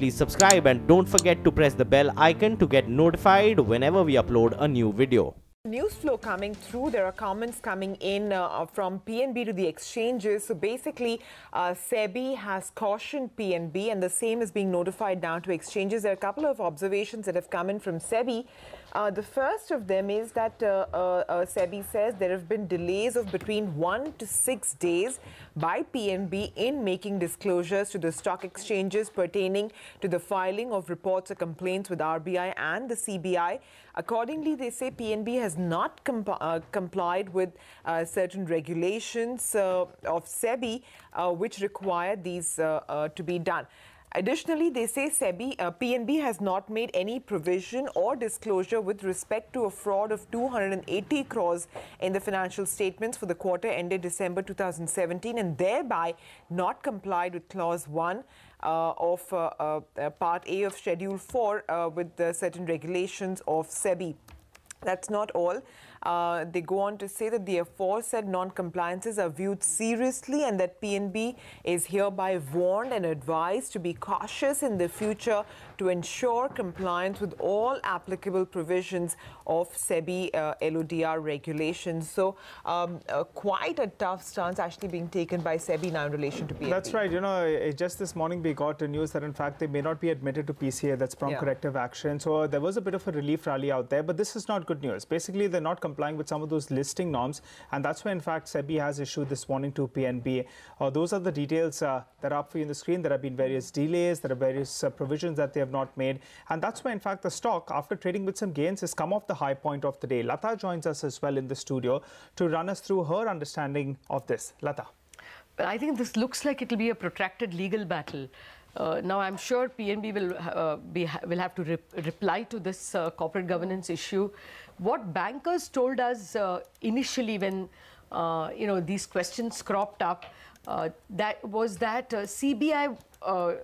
please subscribe and don't forget to press the bell icon to get notified whenever we upload a new video. News flow coming through. There are comments coming in from PNB to the exchanges. So basically, SEBI has cautioned PNB, and the same is being notified now to exchanges. There are a couple of observations that have come in from SEBI. The first of them is that SEBI says there have been delays of between 1 to 6 days by PNB in making disclosures to the stock exchanges pertaining to the filing of reports or complaints with RBI and the CBI. Accordingly, they say PNB has not complied with certain regulations of SEBI which require these to be done. Additionally, they say PNB has not made any provision or disclosure with respect to a fraud of 280 crores in the financial statements for the quarter ended December 2017 and thereby not complied with Clause 1 of Part A of Schedule 4 with certain regulations of SEBI. That's not all. They go on to say that the aforesaid non-compliances are viewed seriously and that PNB is hereby warned and advised to be cautious in the future to ensure compliance with all applicable provisions of SEBI LODR regulations. So quite a tough stance actually being taken by SEBI now in relation to PNB. That's right. You know, just this morning we got news that in fact they may not be admitted to PCA. That's prompt corrective action. So there was a bit of a relief rally out there, but this is not good news. Basically, they're not complying with some of those listing norms, and that's why in fact SEBI has issued this warning to PNB. Those are the details that are up for you on the screen. There have been various delays, there are various provisions that they have not made, and that's why in fact the stock, after trading with some gains, has come off the high point of the day. Lata joins us as well in the studio to run us through her understanding of this. Lata. But I think this looks like it will be a protracted legal battle. Now, I'm sure PNB will have to reply to this corporate governance issue. What bankers told us initially when these questions cropped up, that CBI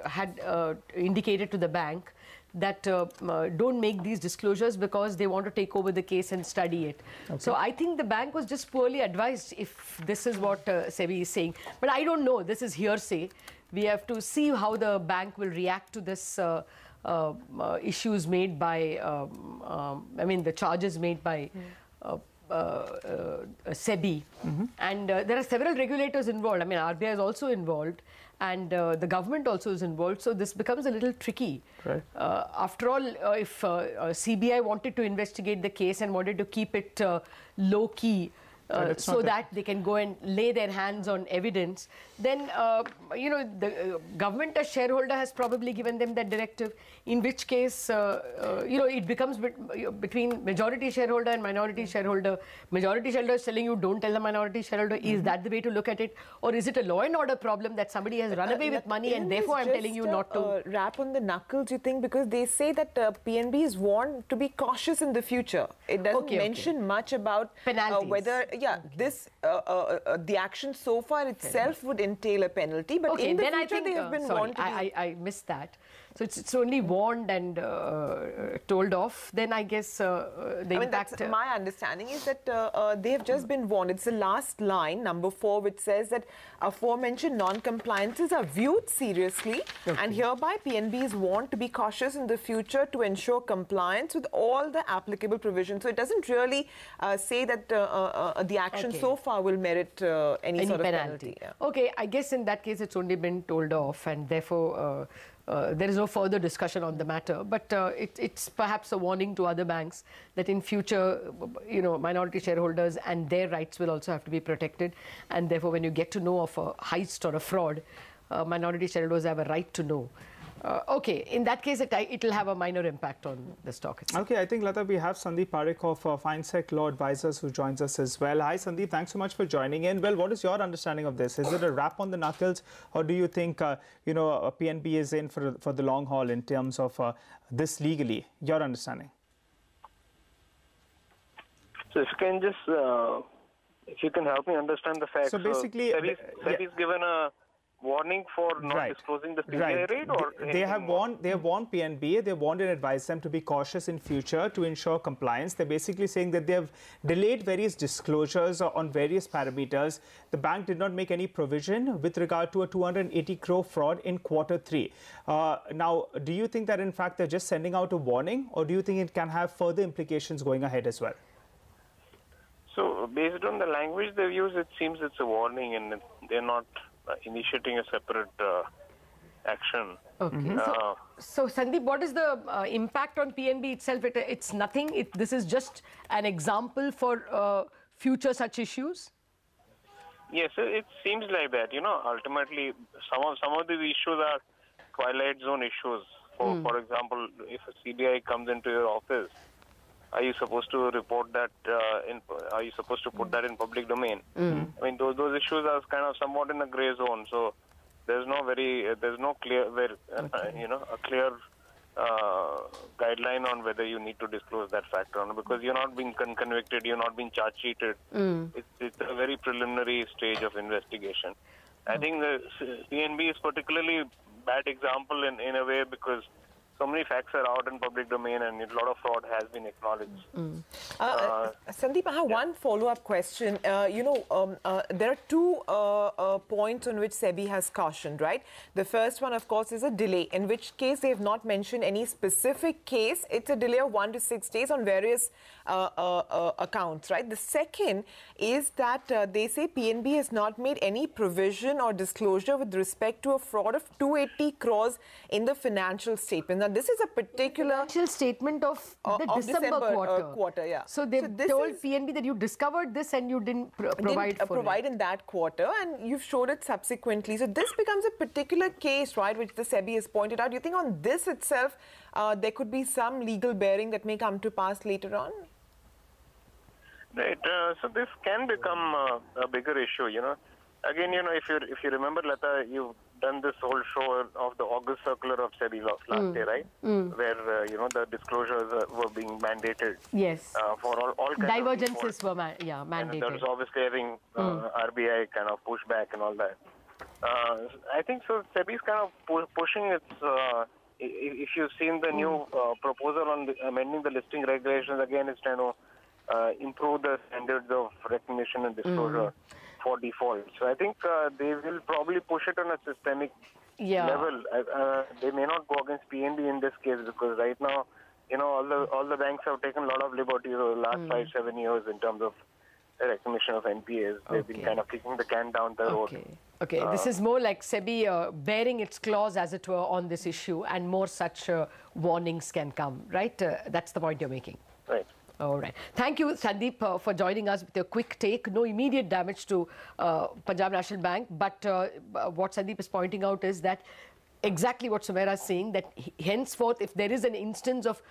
had indicated to the bank that don't make these disclosures because they want to take over the case and study it. Okay. So I think the bank was just poorly advised if this is what SEBI is saying. But I don't know. This is hearsay. We have to see how the bank will react to this issues made by, the charges made by SEBI. And there are several regulators involved. I mean, RBI is also involved, and the government also is involved. So this becomes a little tricky. Right. After all, if CBI wanted to investigate the case and wanted to keep it low-key, so that they can go and lay their hands on evidence, then, the government as shareholder has probably given them that directive, in which case, it becomes between majority shareholder and minority shareholder. Majority shareholder is telling you, don't tell the minority shareholder. Is that the way to look at it? Or is it a law and order problem that somebody has run away with money and therefore I'm telling you not to? Rap on the knuckles, you think, because they say that PNB is warned to be cautious in the future. It doesn't mention much about whether... this the action so far itself would entail a penalty, but in the future I think, they have been warned to be... I missed that. So it's only warned and told off. Then I guess the impact... That's my understanding is that they have just been warned. It's the last line, number 4, which says that aforementioned non-compliances are viewed seriously and hereby PNB is warned to be cautious in the future to ensure compliance with all the applicable provisions. So it doesn't really say that the action so far will merit any sort of penalty. Okay, I guess in that case it's only been told off, and therefore there is no further discussion on the matter. But it's perhaps a warning to other banks that in future, minority shareholders and their rights will also have to be protected. And therefore, when you get to know of a heist or a fraud, minority shareholders have a right to know. Okay, in that case, it will have a minor impact on the stock itself. Okay, I think, Lata, we have Sandeep Parekh of FineSec Law Advisors who joins us as well. Hi, Sandeep. Thanks so much for joining in. Well, what is your understanding of this? Is it a rap on the knuckles, or do you think, PNB is in for the long haul in terms of this legally? Your understanding? So if you can just, if you can help me understand the facts. So basically, SEBI's given a warning for not disclosing the CDI rate, or they have warned PNB, they warned and advised them to be cautious in future to ensure compliance. They're basically saying that they have delayed various disclosures on various parameters. The bank did not make any provision with regard to a 280 crore fraud in Q3. Now, do you think that in fact they're just sending out a warning, or do you think it can have further implications going ahead as well? So, based on the language they've used, it seems it's a warning, and they're not initiating a separate action. Okay. So, Sandeep, what is the impact on PNB itself? It's nothing. This is just an example for future such issues? Yes, it seems like that. Ultimately, some of these issues are twilight zone issues. For example, if a CBI comes into your office, are you supposed to report that? Are you supposed to put that in public domain? I mean, those issues are kind of somewhat in a grey zone. So there's no clear, a clear guideline on whether you need to disclose that fact or not, because you're not being convicted, you're not being charge sheeted. It's a very preliminary stage of investigation. I think the PNB is particularly bad example in a way, because so many facts are out in public domain and a lot of fraud has been acknowledged. Sandeep, I have one follow-up question. There are two points on which SEBI has cautioned, right? The first one, of course, is a delay, in which case they have not mentioned any specific case. It's a delay of 1 to 6 days on various accounts, right? The second is that they say PNB has not made any provision or disclosure with respect to a fraud of 280 crores in the financial statement. Now, this is a particular financial statement of the December quarter. Yeah. So they've told PNB that you discovered this and you didn't provide in that quarter, and you've showed it subsequently. So this becomes a particular case, right, which the SEBI has pointed out. Do you think on this itself there could be some legal bearing that may come to pass later on? Right. So this can become a bigger issue. Again, if you remember, Lata, you've done this whole show of the August circular of SEBI last day, right? Where the disclosures were being mandated. Yes. For all kinds divergences were mandated. And there was obviously having RBI kind of pushback and all that. I think so. SEBI is kind of pushing its. If you've seen the new proposal on amending the listing regulations, again, it's trying to improve the standards of recognition and disclosure for default. So I think they will probably push it on a systemic level. They may not go against PNB in this case, because right now, all the banks have taken a lot of liberties over the last 5-7 years in terms of the recognition of NPAs. They've been kind of kicking the can down the road. Okay, this is more like SEBI bearing its claws, as it were, on this issue, and more such warnings can come, right? That's the point you're making. Right. All right. Thank you, Sandeep, for joining us with your quick take. No immediate damage to Punjab National Bank, but what Sandeep is pointing out is that exactly what Sumaira is saying, that henceforth, if there is an instance of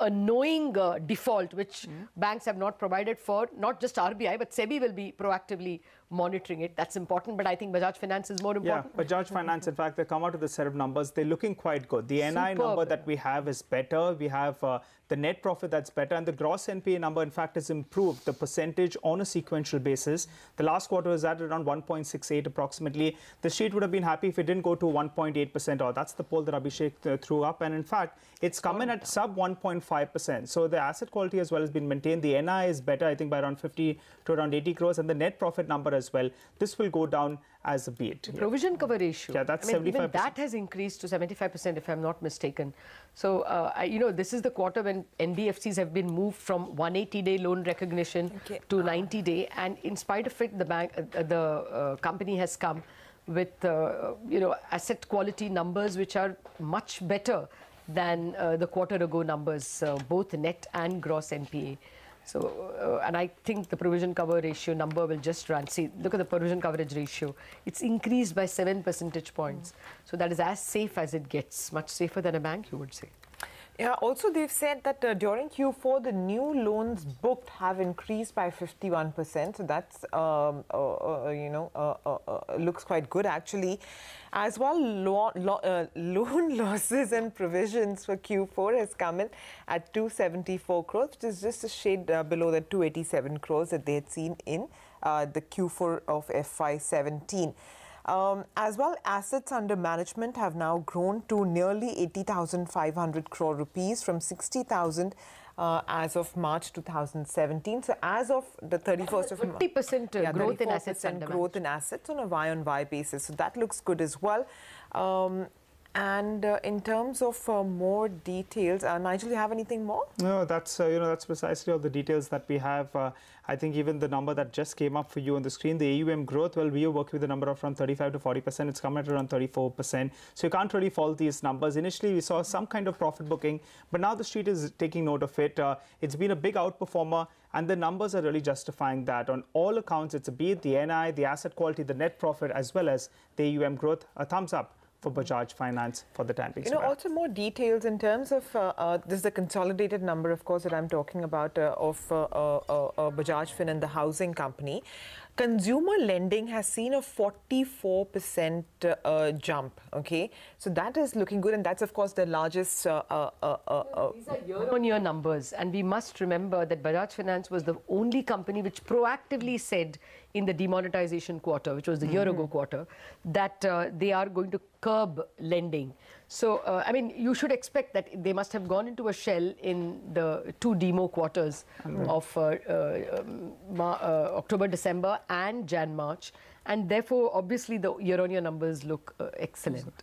a knowing default, which banks have not provided for, not just RBI, but SEBI will be proactively monitoring it. That's important, but I think Bajaj Finance is more important. Yeah, Bajaj Finance, in fact, they come out with a set of numbers. They're looking quite good. The NI number that we have is better. We have the net profit that's better, and the gross NPA number, in fact, has improved the percentage on a sequential basis. The last quarter was at around 1.68 approximately. The street would have been happy if it didn't go to 1.8%, or that's the poll that Abhishek threw up. And in fact, it's come in at sub 1.5%. So the asset quality as well has been maintained. The NI is better, I think, by around 50 to around 80 crores, and the net profit number as well. This will go down as a beat. The provision cover ratio. Yeah, that's 75%. Even that has increased to 75%, if I'm not mistaken. So, this is the quarter when NBFCs have been moved from 180-day loan recognition to 90-day, and in spite of it, the company has come with asset quality numbers which are much better than the quarter ago numbers, both net and gross NPA. So, and I think the provision cover ratio number will just run. See, look at the provision coverage ratio. It's increased by 7 percentage points. So that is as safe as it gets, much safer than a bank, you would say. Yeah, also they've said that during Q4, the new loans booked have increased by 51%. So that's, looks quite good actually. As well, loan losses and provisions for Q4 has come in at 274 crores, which is just a shade below the 287 crores that they had seen in the Q4 of FY17. As well, assets under management have now grown to nearly 80,500 crore rupees from 60,000 as of March 2017. So as of the 31st of March, 50% growth in assets under growth in assets on a Y-on-Y basis. So that looks good as well. And in terms of more details, Nigel, you have anything more? No, that's that's precisely all the details that we have. I think even the number that just came up for you on the screen, the AUM growth, well, we are working with a number of around 35 to 40%. It's come at around 34%. So you can't really fault these numbers. Initially, we saw some kind of profit booking, but now the street is taking note of it. It's been a big outperformer, and the numbers are really justifying that. On all accounts, it's be it the NI, the asset quality, the net profit, as well as the AUM growth. A thumbs up for Bajaj Finance for the time being. Also more details in terms of this is the consolidated number, of course, that I'm talking about of Bajaj Fin and the housing company. Consumer lending has seen a 44% jump. Okay, so that is looking good, and that's of course the largest. These are year-on-year numbers, and we must remember that Bajaj Finance was the only company which proactively said in the demonetization quarter, which was the year-ago quarter, that they are going to curb lending. So, I mean, you should expect that they must have gone into a shell in the 2 demo quarters of October, December and Jan, March. And therefore, obviously, the year-on-year numbers look excellent.